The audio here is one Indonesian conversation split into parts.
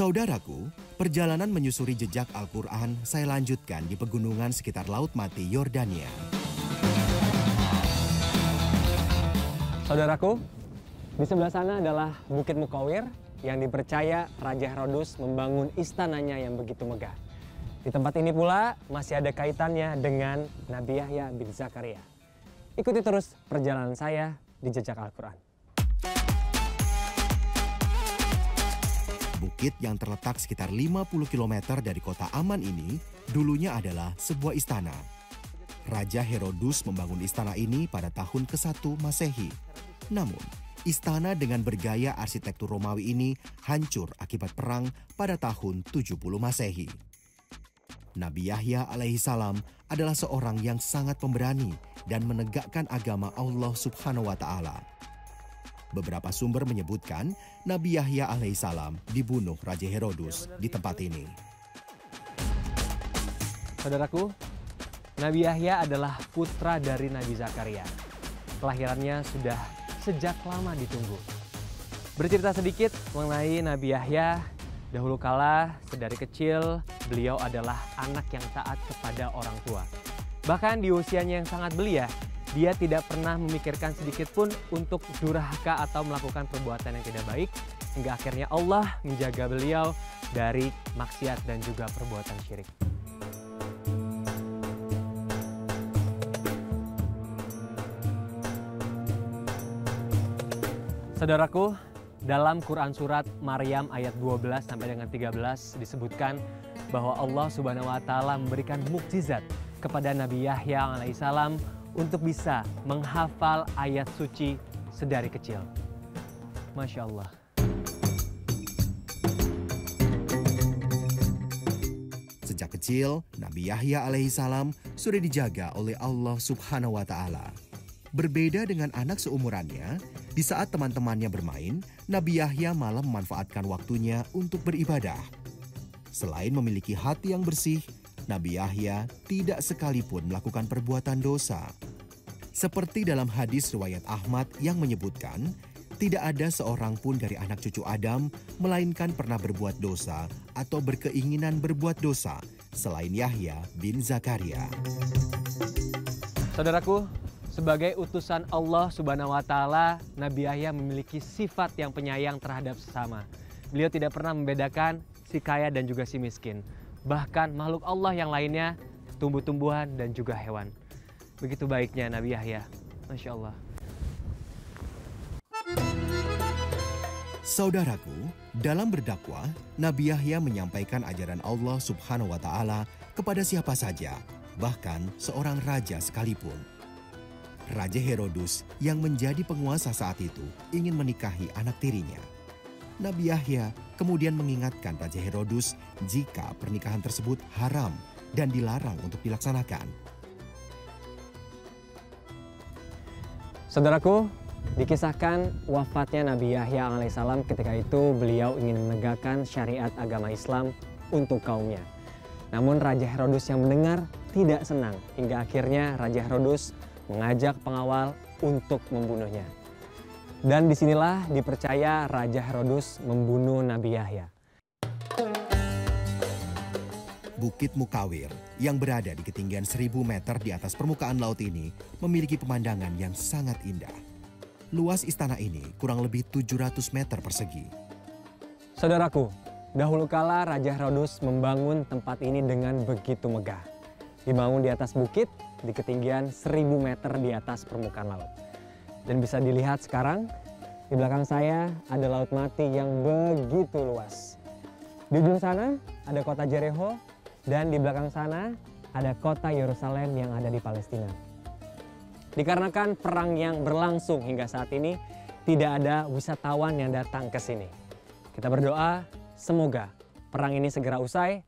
Saudaraku, perjalanan menyusuri jejak Al-Quran saya lanjutkan di pegunungan sekitar Laut Mati, Yordania. Saudaraku, di sebelah sana adalah Bukit Mukawir yang dipercaya Raja Herodus membangun istananya yang begitu megah. Di tempat ini pula masih ada kaitannya dengan Nabi Yahya bin Zakaria. Ikuti terus perjalanan saya di jejak Al-Quran. Bukit yang terletak sekitar 50 km dari kota Aman ini dulunya adalah sebuah istana. Raja Herodus membangun istana ini pada tahun ke-1 Masehi. Namun, istana dengan bergaya arsitektur Romawi ini hancur akibat perang pada tahun 70 Masehi. Nabi Yahya alaihissalam adalah seorang yang sangat pemberani dan menegakkan agama Allah Subhanahu wa Ta'ala. Beberapa sumber menyebutkan Nabi Yahya alaihissalam dibunuh Raja Herodus di tempat ini. Saudaraku, Nabi Yahya adalah putra dari Nabi Zakaria. Kelahirannya sudah sejak lama ditunggu. Bercerita sedikit mengenai Nabi Yahya, dahulu kala sedari kecil beliau adalah anak yang taat kepada orang tua. Bahkan di usianya yang sangat belia, dia tidak pernah memikirkan sedikit pun untuk durhaka atau melakukan perbuatan yang tidak baik, hingga akhirnya Allah menjaga beliau dari maksiat dan juga perbuatan syirik. Saudaraku, dalam Quran Surat Maryam ayat 12 sampai dengan 13 disebutkan bahwa Allah Subhanahu wa Ta'ala memberikan mukjizat kepada Nabi Yahya alaihissalam untuk bisa menghafal ayat suci sedari kecil. Masya Allah. Sejak kecil, Nabi Yahya alaihissalam sudah dijaga oleh Allah Subhanahu wa Ta'ala. Berbeda dengan anak seumurannya, di saat teman-temannya bermain, Nabi Yahya malah memanfaatkan waktunya untuk beribadah. Selain memiliki hati yang bersih, Nabi Yahya tidak sekalipun melakukan perbuatan dosa. Seperti dalam hadis riwayat Ahmad yang menyebutkan, tidak ada seorang pun dari anak cucu Adam melainkan pernah berbuat dosa atau berkeinginan berbuat dosa selain Yahya bin Zakaria. Saudaraku, sebagai utusan Allah Subhanahu wa Ta'ala, Nabi Yahya memiliki sifat yang penyayang terhadap sesama. Beliau tidak pernah membedakan si kaya dan juga si miskin. Bahkan makhluk Allah yang lainnya, tumbuh-tumbuhan dan juga hewan. Begitu baiknya Nabi Yahya. Masya Allah. Saudaraku, dalam berdakwah, Nabi Yahya menyampaikan ajaran Allah Subhanahu wa Ta'ala kepada siapa saja, bahkan seorang raja sekalipun. Raja Herodus yang menjadi penguasa saat itu ingin menikahi anak tirinya. Nabi Yahya kemudian mengingatkan Raja Herodus jika pernikahan tersebut haram dan dilarang untuk dilaksanakan. Saudaraku, dikisahkan wafatnya Nabi Yahya alaihissalam ketika itu beliau ingin menegakkan syariat agama Islam untuk kaumnya. Namun Raja Herodus yang mendengar tidak senang hingga akhirnya Raja Herodus mengajak pengawal untuk membunuhnya. Dan disinilah dipercaya Raja Herodus membunuh Nabi Yahya. Bukit Mukawir yang berada di ketinggian 1000 meter di atas permukaan laut ini memiliki pemandangan yang sangat indah. Luas istana ini kurang lebih 700 meter persegi. Saudaraku, dahulu kala Raja Herodus membangun tempat ini dengan begitu megah. Dibangun di atas bukit di ketinggian 1000 meter di atas permukaan laut. Dan bisa dilihat sekarang, di belakang saya ada Laut Mati yang begitu luas. Di ujung sana ada kota Jericho, dan di belakang sana ada kota Yerusalem yang ada di Palestina. Dikarenakan perang yang berlangsung hingga saat ini, tidak ada wisatawan yang datang ke sini. Kita berdoa, semoga perang ini segera usai.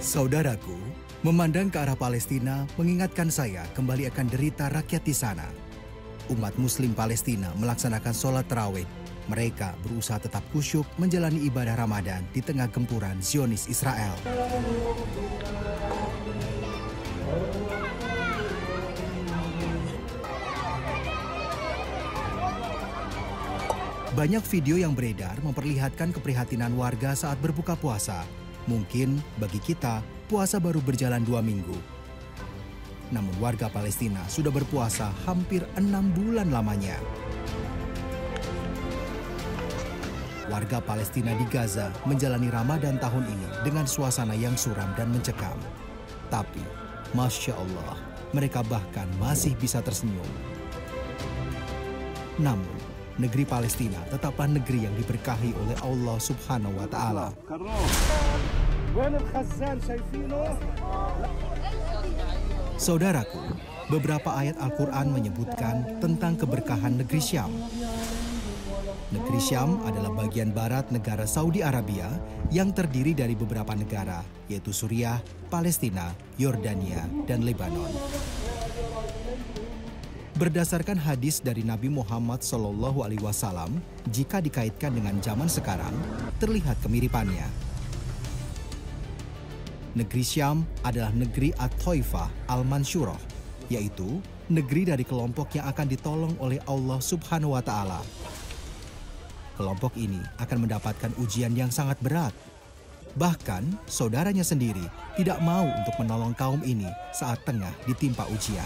Saudaraku, memandang ke arah Palestina mengingatkan saya kembali akan derita rakyat di sana. Umat Muslim Palestina melaksanakan sholat tarawih. Mereka berusaha tetap khusyuk menjalani ibadah Ramadan di tengah gempuran Zionis Israel. Banyak video yang beredar memperlihatkan keprihatinan warga saat berbuka puasa. Mungkin bagi kita, puasa baru berjalan 2 minggu. Namun warga Palestina sudah berpuasa hampir 6 bulan lamanya. Warga Palestina di Gaza menjalani Ramadan tahun ini dengan suasana yang suram dan mencekam. Tapi, Masya Allah, mereka bahkan masih bisa tersenyum. Namun, negeri Palestina tetaplah negeri yang diberkahi oleh Allah Subhanahu wa Ta'ala. Saudaraku, beberapa ayat Al-Quran menyebutkan tentang keberkahan negeri Syam. Negeri Syam adalah bagian barat negara Saudi Arabia yang terdiri dari beberapa negara, yaitu Suriah, Palestina, Yordania, dan Lebanon. Berdasarkan hadis dari Nabi Muhammad SAW, jika dikaitkan dengan zaman sekarang, terlihat kemiripannya. Negeri Syam adalah negeri At-Taifah Al-Mansyurah, yaitu negeri dari kelompok yang akan ditolong oleh Allah Subhanahu wa Ta'ala. Kelompok ini akan mendapatkan ujian yang sangat berat. Bahkan, saudaranya sendiri tidak mau untuk menolong kaum ini saat tengah ditimpa ujian.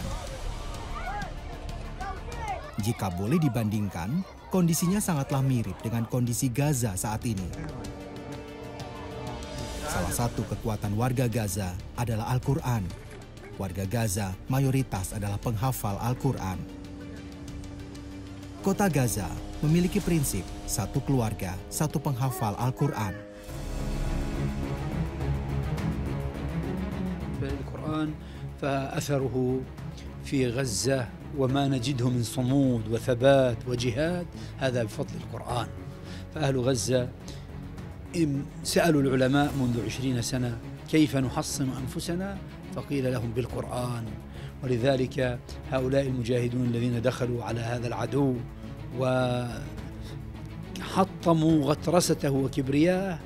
Jika boleh dibandingkan, kondisinya sangatlah mirip dengan kondisi Gaza saat ini. Salah satu kekuatan warga Gaza adalah Al-Quran. Warga Gaza mayoritas adalah penghafal Al-Quran. Kota Gaza memiliki prinsip satu keluarga, satu penghafal Al-Quran. Al-Quran, فأثره في غزة وما نجده من صمود وثبات وجهاد هذا بفضل القرآن. فأهل غزة سألوا العلماء منذ 20 سنة كيف نحصن أنفسنا فقيل لهم بالقرآن. ولذلك هؤلاء المجاهدون الذين دخلوا على هذا العدو وحطموا غطرسته وكبرياءه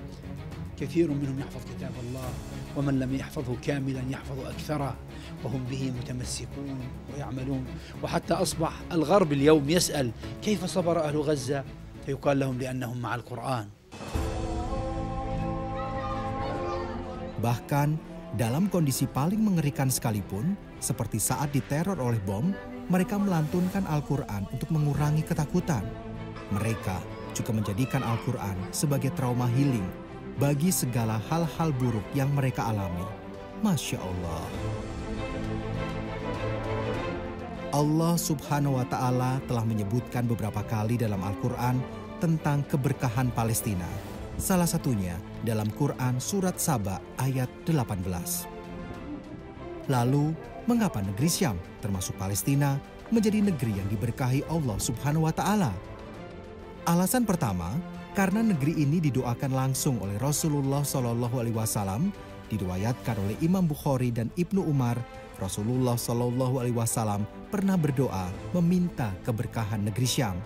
كثير منهم يحفظ كتاب الله ومن لم يحفظه كاملا يحفظ أكثره وهم به متمسكون ويعملون. وحتى أصبح الغرب اليوم يسأل كيف صبر أهل غزة فيقال لهم لأنهم مع القرآن. Bahkan dalam kondisi paling mengerikan sekalipun, seperti saat diteror oleh bom, mereka melantunkan Al-Quran untuk mengurangi ketakutan. Mereka juga menjadikan Al-Quran sebagai trauma healing bagi segala hal-hal buruk yang mereka alami. Masya Allah. Allah Subhanahu wa Ta'ala telah menyebutkan beberapa kali dalam Al-Quran tentang keberkahan Palestina. Salah satunya dalam Quran Surat Saba ayat 18. Lalu, mengapa negeri Syam, termasuk Palestina, menjadi negeri yang diberkahi Allah Subhanahu wa Ta'ala? Alasan pertama, karena negeri ini didoakan langsung oleh Rasulullah SAW, diriwayatkan oleh Imam Bukhari dan Ibnu Umar. Rasulullah SAW pernah berdoa meminta keberkahan negeri Syam.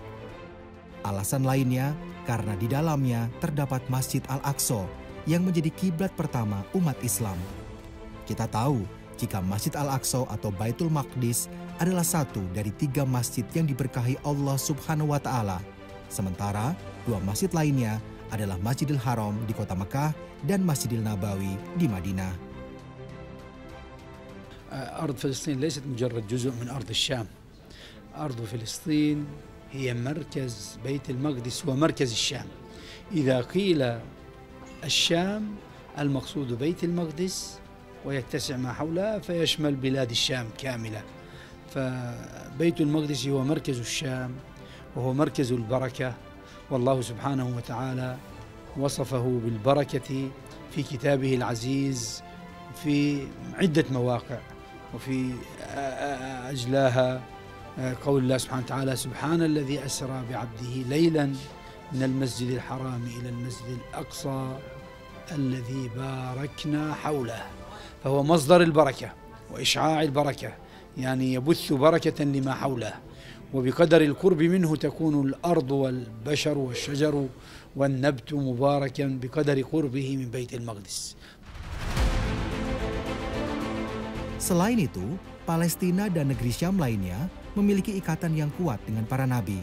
Alasan lainnya, karena di dalamnya terdapat Masjid Al-Aqsa yang menjadi kiblat pertama umat Islam. Kita tahu, jika Masjid Al-Aqsa atau Baitul Maqdis adalah satu dari 3 masjid yang diberkahi Allah Subhanahu wa Ta'ala. Sementara 2 masjid lainnya adalah Masjidil Haram di kota Mekah dan Masjidil Nabawi di Madinah. أرض فلسطين ليست مجرد جزء من أرض الشام. أرض فلسطين هي مركز بيت المقدس ومركز الشام. إذا قيل الشام المقصود بيت المقدس ويتسع ما حولها فيشمل بلاد الشام كاملة. فبيت المقدس هو مركز الشام وهو مركز البركة، والله سبحانه وتعالى وصفه بالبركة في كتابه العزيز في عدة مواقع، وفي أجلاها قول الله سبحانه وتعالى سبحان الذي أسرى بعبده ليلا من المسجد الحرام إلى المسجد الأقصى الذي باركنا حوله. فهو مصدر البركة وإشعاع البركة، يعني يبث بركة لما حوله، وبقدر القرب منه تكون الأرض والبشر والشجر والنبت مباركا بقدر قربه من بيت المقدس. Selain itu, Palestina dan negeri Syam lainnya memiliki ikatan yang kuat dengan para nabi.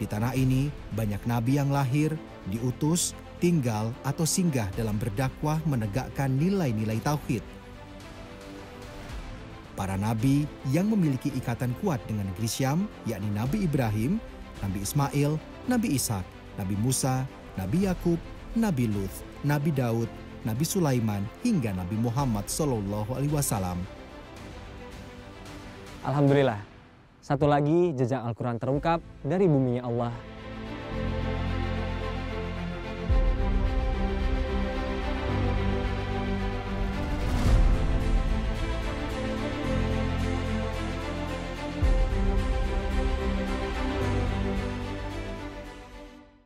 Di tanah ini banyak nabi yang lahir, diutus, tinggal atau singgah dalam berdakwah menegakkan nilai-nilai tauhid. Para nabi yang memiliki ikatan kuat dengan negeri Syam, yakni Nabi Ibrahim, Nabi Ismail, Nabi Ishak, Nabi Musa, Nabi Yakub, Nabi Lut, Nabi Daud, Nabi Sulaiman, hingga Nabi Muhammad SAW. Alhamdulillah, satu lagi jejak Al-Quran terungkap dari buminya Allah